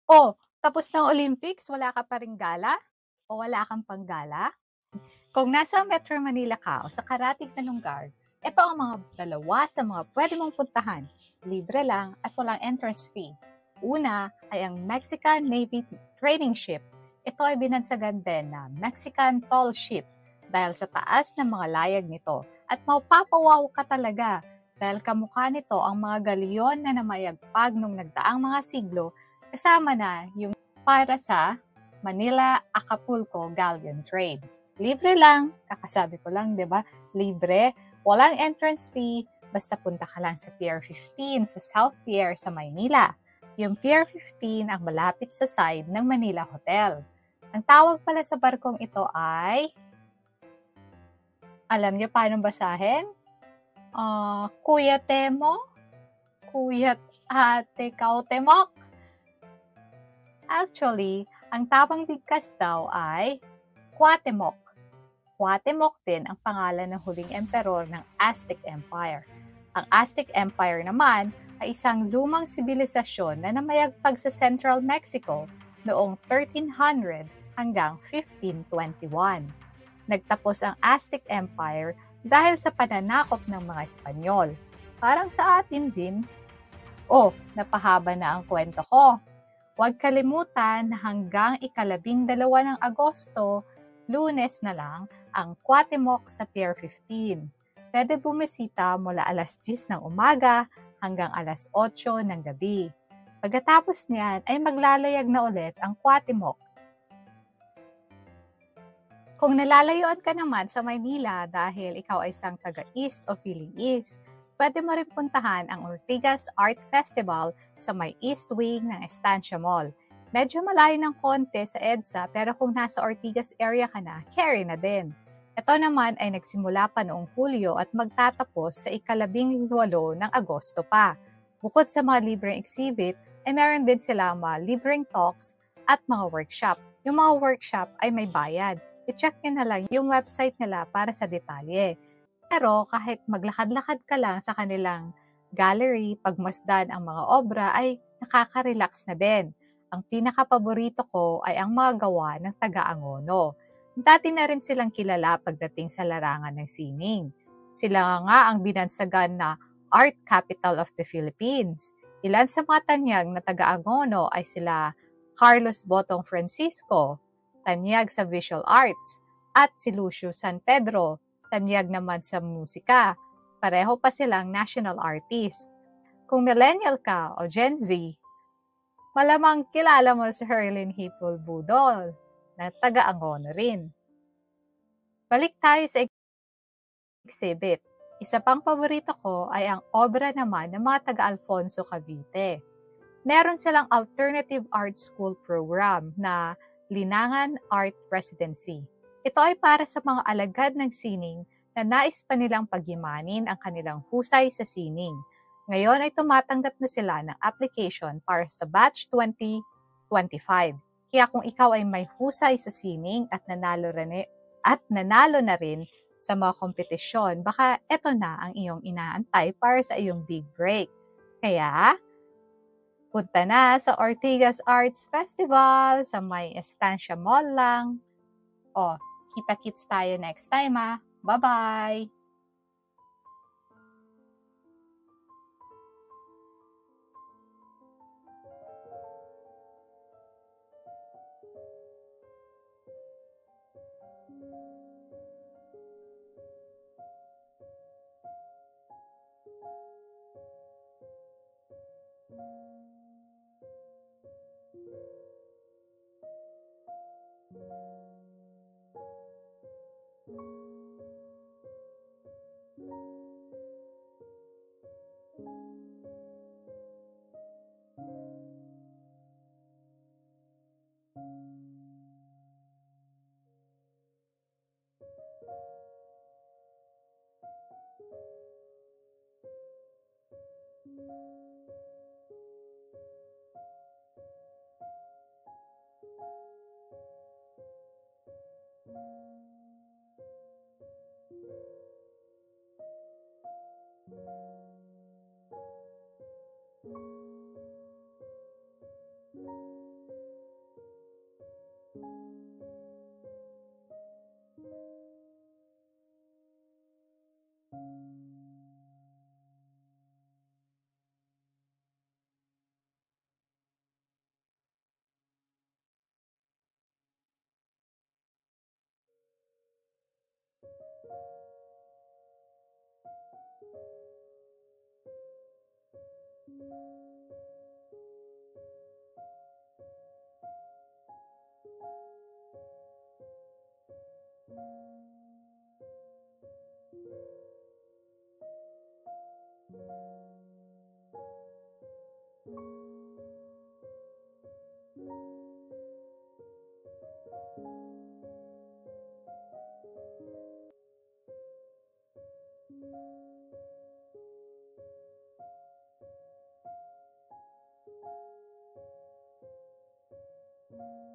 Oh, tapos ng Olympics, wala ka pa ring gala? O wala kang panggala? Kung nasa Metro Manila ka o sa karatig na lugar, ito ang mga dalawa sa mga pwede mong puntahan. Libre lang at walang entrance fee. Una ay ang Mexican Navy Training Ship. Ito ay binansagan din na Mexican Tall Ship dahil sa taas ng mga layag nito. At mapapawaw ka talaga dahil kamukha nito ang mga galyon na namayagpag nung nagdaang mga siglo kasama na yung para sa Manila-Acapulco Galleon Trade. Libre lang, kakasabi ko lang, 'di ba? Libre, walang entrance fee, basta punta ka lang sa Pier 15 sa South Pier sa Maynila. Yung Pier 15 ang malapit sa side ng Manila Hotel. Ang tawag pala sa barkong ito ay, alam niyo paano basahin? Kuya Temo? Kuya Ate Kautemok? Actually, ang tamang bigkas daw ay Cuauhtemoc. Cuauhtemoc din ang pangalan ng huling emperor ng Aztec Empire. Ang Aztec Empire naman ay isang lumang sibilisasyon na namayagpag sa Central Mexico noong 1300 hanggang 1521. Nagtapos ang Aztec Empire dahil sa pananakop ng mga Espanyol. Parang sa atin din. Oh, napahaba na ang kwento ko. Huwag kalimutan na hanggang ika-12 ng Agosto, Lunes na lang, ang Cuauhtemoc sa Pier 15. Pwede bumisita mula alas 10 ng umaga hanggang alas 8 ng gabi. Pagkatapos niyan ay maglalayag na ulit ang Cuauhtemoc. Kung nalalayuan ka naman sa Maynila dahil ikaw ay isang taga-East o feeling East, pwede mo rin puntahan ang Ortigas Art Festival sa may East Wing ng Estancia Mall. Medyo malayo ng konti sa EDSA pero kung nasa Ortigas area ka na, carry na din. Ito naman ay nagsimula pa noong Hulyo at magtatapos sa ika-18 ng Agosto pa. Bukod sa mga libreng exhibit, ay meron din sila mga libreng talks at mga workshop. Yung mga workshop ay may bayad. I-check nyo na lang yung website nila para sa detalye. Pero kahit maglakad-lakad ka lang sa kanilang gallery, pagmasdan ang mga obra ay nakaka-relax na din. Ang pinaka-paborito ko ay ang mga gawa ng taga-Angono. Dati na rin silang kilala pagdating sa larangan ng sining. Sila nga ang binansagan na Art Capital of the Philippines. Ilan sa mga tanyag na taga-Angono ay sila Carlos Botong Francisco, tanyag sa visual arts, at si Lucio San Pedro, tanyag naman sa musika. Pareho pa silang national artist. Kung millennial ka o Gen Z, malamang kilala mo si Herlin Hipol Budol, na taga-Angono rin. Balik tayo sa exhibit. Isa pang paborito ko ay ang obra naman ng mga taga-Alfonso Cavite. Meron silang alternative art school program na Linangan Art Residency. Ito ay para sa mga alagad ng sining na nais pa nilang pagyimanin ang kanilang husay sa sining. Ngayon ay tumatanggap na sila ng application para sa batch 2025. Kaya kung ikaw ay may husay sa sining at nanalo na rin sa mga kompetisyon, baka eto na ang iyong inaantay para sa iyong big break. Kaya, punta na sa Ortigas Arts Festival sa may Estancia Mall lang. O, kita-kits tayo next time ah. Bye-bye! Thank you.